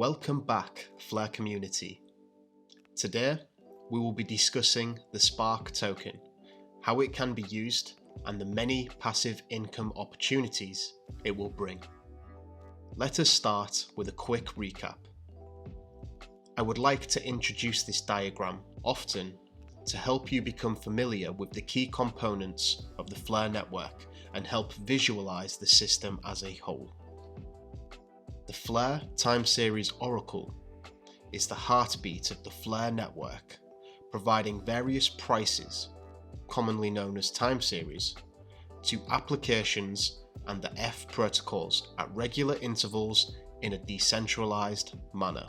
Welcome back, FLR community. Today, we will be discussing the Spark token, how it can be used, and the many passive income opportunities it will bring. Let us start with a quick recap. I would like to introduce this diagram often to help you become familiar with the key components of the FLR network and help visualize the system as a whole. The FLR time series oracle is the heartbeat of the FLR network, providing various prices, commonly known as time series, to applications and the F protocols at regular intervals in a decentralized manner.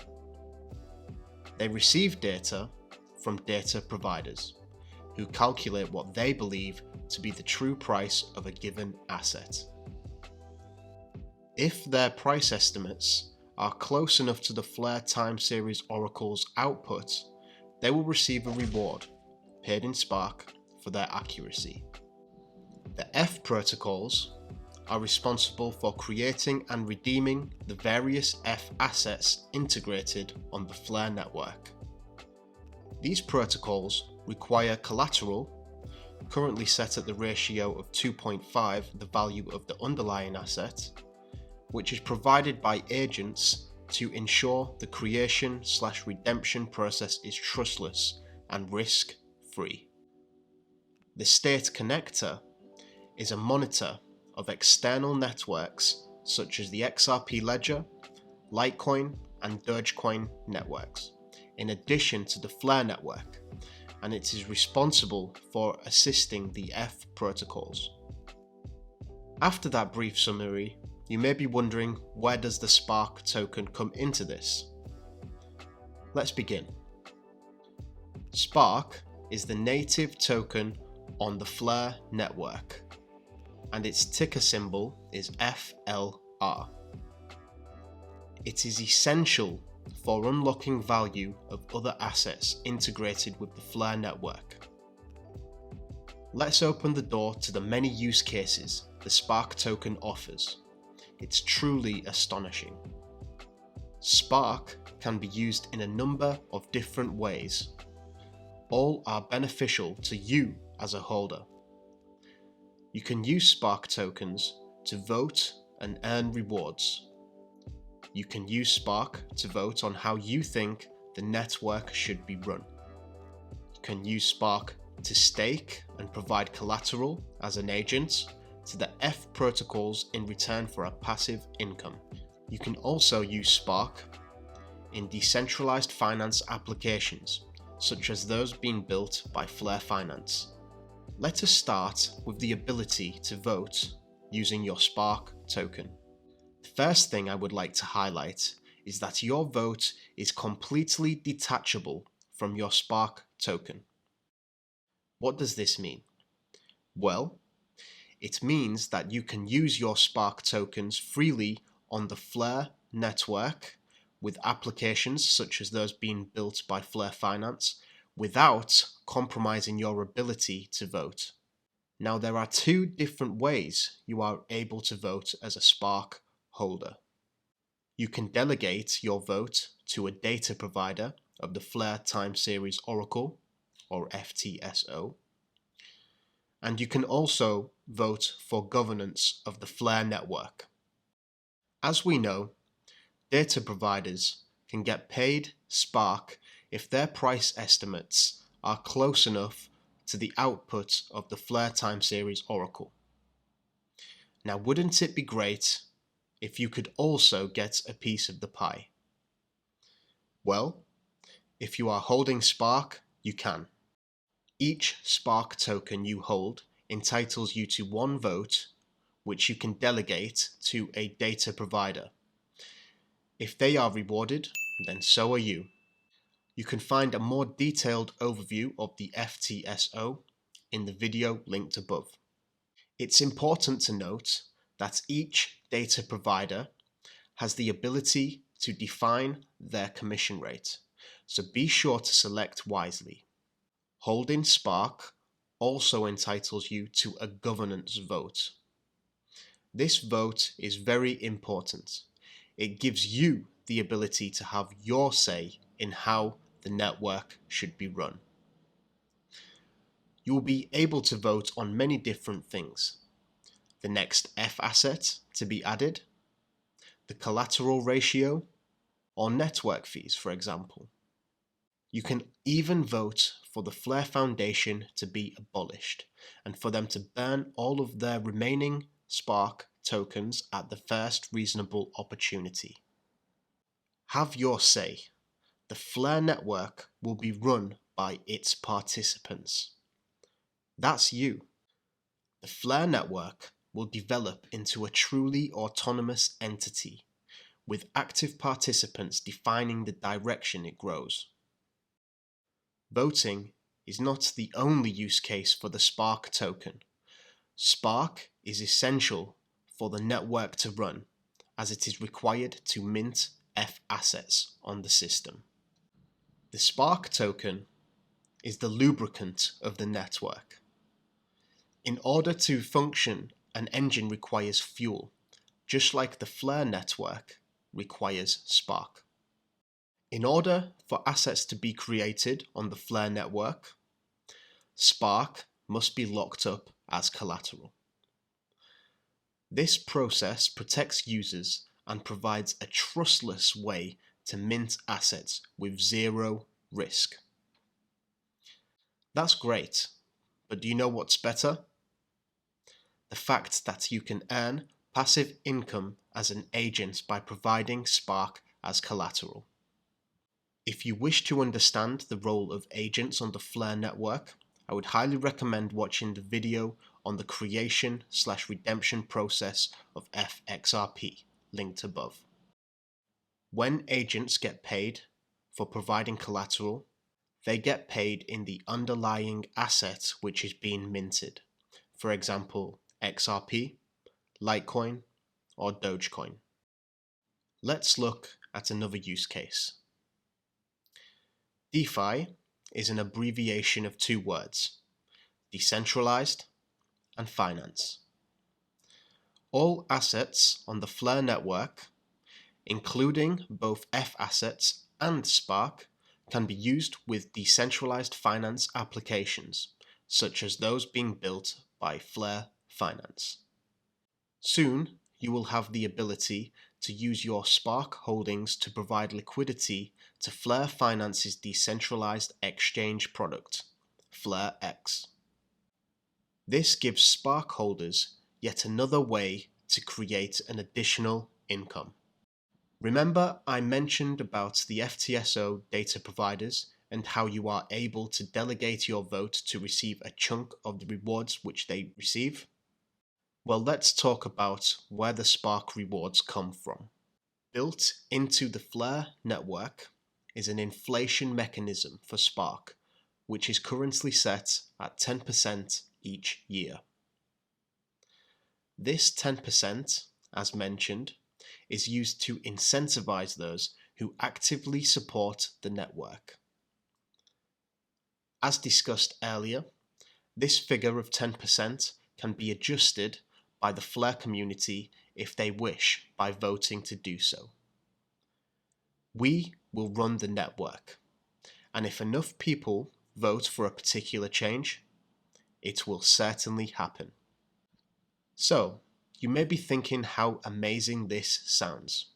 They receive data from data providers, who calculate what they believe to be the true price of a given asset. If their price estimates are close enough to the FLR time series oracle's output, they will receive a reward, paid in Spark, for their accuracy. The F protocols are responsible for creating and redeeming the various F assets integrated on the FLR network. These protocols require collateral, currently set at the ratio of 2.5 the value of the underlying asset, which is provided by agents to ensure the creation/redemption process is trustless and risk-free. The state connector is a monitor of external networks such as the XRP Ledger, Litecoin, and Dogecoin networks, in addition to the FLR network, and it is responsible for assisting the F protocols. After that brief summary, you may be wondering, where does the Spark token come into this? Let's begin. Spark is the native token on the FLR network, and its ticker symbol is FLR. It is essential for unlocking value of other assets integrated with the FLR network. Let's open the door to the many use cases the Spark token offers. It's truly astonishing. Spark can be used in a number of different ways. All are beneficial to you as a holder. You can use Spark tokens to vote and earn rewards. You can use Spark to vote on how you think the network should be run. You can use Spark to stake and provide collateral as an agent to the F protocols in return for a passive income. You can also use Spark in decentralized finance applications, such as those being built by FLR Finance. Let us start with the ability to vote using your Spark token. The first thing I would like to highlight is that your vote is completely detachable from your Spark token. What does this mean? Well, it means that you can use your Spark tokens freely on the FLR network with applications such as those being built by FLR Finance without compromising your ability to vote. Now, there are two different ways you are able to vote as a Spark holder. You can delegate your vote to a data provider of the FLR time series oracle, or FTSO, and you can also vote for governance of the FLR network. As we know, data providers can get paid Spark if their price estimates are close enough to the output of the FLR time series oracle. Now, wouldn't it be great if you could also get a piece of the pie? Well, if you are holding Spark, you can. Each Spark token you hold entitles you to one vote, which you can delegate to a data provider. If they are rewarded, then so are you. You can find a more detailed overview of the FTSO in the video linked above. It's important to note that each data provider has the ability to define their commission rate, so be sure to select wisely. Holding Spark also entitles you to a governance vote. This vote is very important. It gives you the ability to have your say in how the network should be run. You will be able to vote on many different things. The next F asset to be added, the collateral ratio, or network fees, for example. You can even vote for the FLR Foundation to be abolished and for them to burn all of their remaining Spark tokens at the first reasonable opportunity. Have your say. The FLR network will be run by its participants. That's you. The FLR network will develop into a truly autonomous entity, with active participants defining the direction it grows. Voting is not the only use case for the Spark token. Spark is essential for the network to run, as it is required to mint F assets on the system. The Spark token is the lubricant of the network. In order to function, an engine requires fuel, just like the FLR network requires Spark. In order for assets to be created on the FLR network, Spark must be locked up as collateral. This process protects users and provides a trustless way to mint assets with zero risk. That's great, but do you know what's better? The fact that you can earn passive income as an agent by providing Spark as collateral. If you wish to understand the role of agents on the FLR network, I would highly recommend watching the video on the creation/redemption process of FXRP, linked above. When agents get paid for providing collateral, they get paid in the underlying asset which is being minted, for example XRP, Litecoin, or Dogecoin. Let's look at another use case. DeFi is an abbreviation of two words, decentralized and finance. All assets on the FLR network, including both F assets and Spark, can be used with decentralized finance applications, such as those being built by FLR Finance. Soon, you will have the ability to use your Spark holdings to provide liquidity to FLR Finance's decentralized exchange product, FLRX. This gives Spark holders yet another way to create an additional income. Remember I mentioned about the FTSO data providers and how you are able to delegate your vote to receive a chunk of the rewards which they receive? Well, let's talk about where the Spark rewards come from. Built into the FLR network is an inflation mechanism for Spark, which is currently set at 10% each year. This 10%, as mentioned, is used to incentivize those who actively support the network. As discussed earlier, this figure of 10% can be adjusted by the FLR community if they wish by voting to do so. We will run the network, and if enough people vote for a particular change, it will certainly happen. So, you may be thinking how amazing this sounds.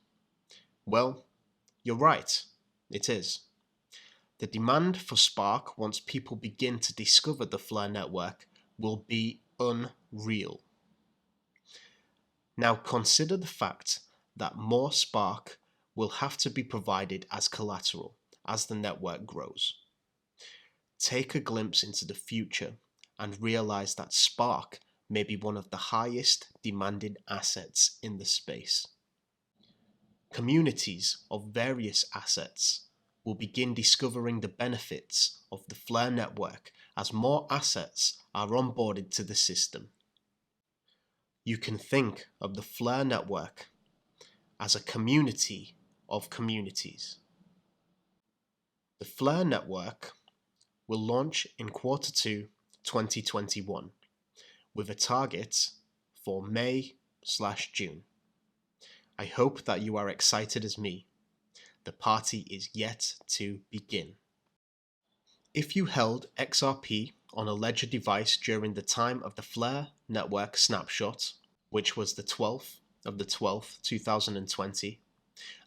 Well, you're right, it is. The demand for Spark once people begin to discover the FLR network will be unreal. Now consider the fact that more Spark will have to be provided as collateral as the network grows. Take a glimpse into the future and realize that Spark may be one of the highest demanded assets in the space. Communities of various assets will begin discovering the benefits of the FLR network as more assets are onboarded to the system. You can think of the FLR network as a community of communities. The FLR network will launch in Q2 2021 with a target for May/June. I hope that you are excited as me The party is yet to begin. If you held XRP on a ledger device during the time of the FLR network snapshot, which was the 12th of the 12th, 2020,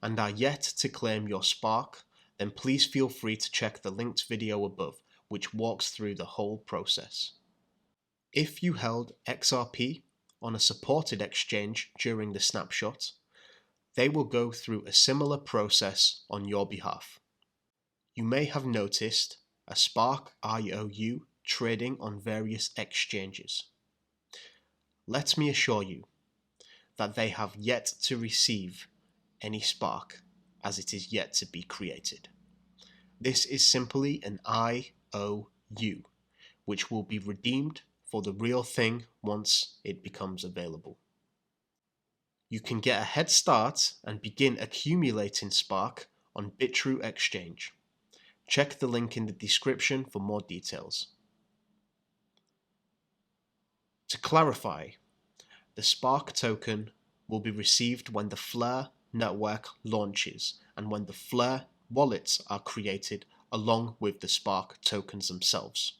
and are yet to claim your Spark, then please feel free to check the linked video above, which walks through the whole process. If you held XRP on a supported exchange during the snapshot, they will go through a similar process on your behalf. You may have noticed a Spark IOU trading on various exchanges. Let me assure you that they have yet to receive any Spark, as it is yet to be created. This is simply an IOU, which will be redeemed for the real thing once it becomes available. You can get a head start and begin accumulating Spark on Bitrue Exchange. Check the link in the description for more details. To clarify, the Spark token will be received when the FLR network launches and when the FLR wallets are created along with the Spark tokens themselves.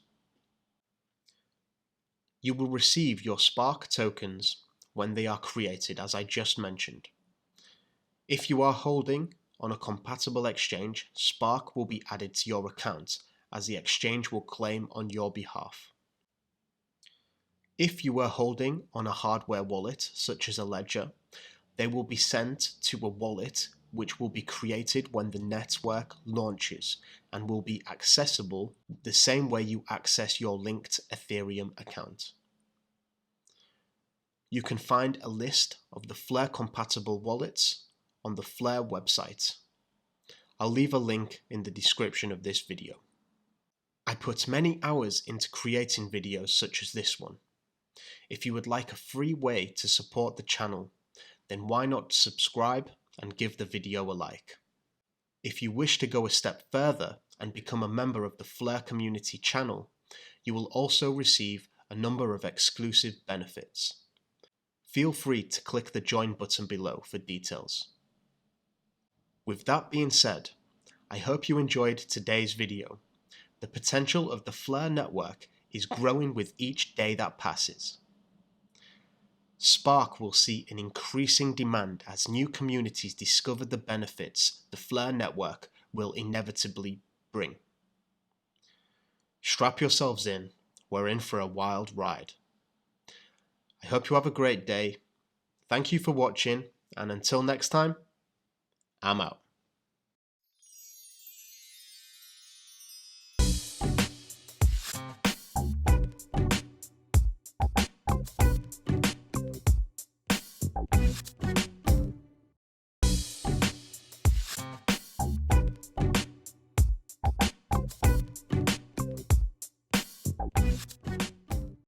You will receive your Spark tokens when they are created, as I just mentioned. If you are holding on a compatible exchange, Spark will be added to your account as the exchange will claim on your behalf. If you are holding on a hardware wallet, such as a ledger, they will be sent to a wallet which will be created when the network launches and will be accessible the same way you access your linked Ethereum account. You can find a list of the FLR compatible wallets on the FLR website. I'll leave a link in the description of this video. I put many hours into creating videos such as this one. If you would like a free way to support the channel, then why not subscribe and give the video a like. If you wish to go a step further and become a member of the FLR community channel, you will also receive a number of exclusive benefits. Feel free to click the join button below for details. With that being said, I hope you enjoyed today's video. The potential of the FLR network is growing with each day that passes. Spark will see an increasing demand as new communities discover the benefits the FLR network will inevitably bring. Strap yourselves in, we're in for a wild ride. I hope you have a great day. Thank you for watching, and until next time, I'm out.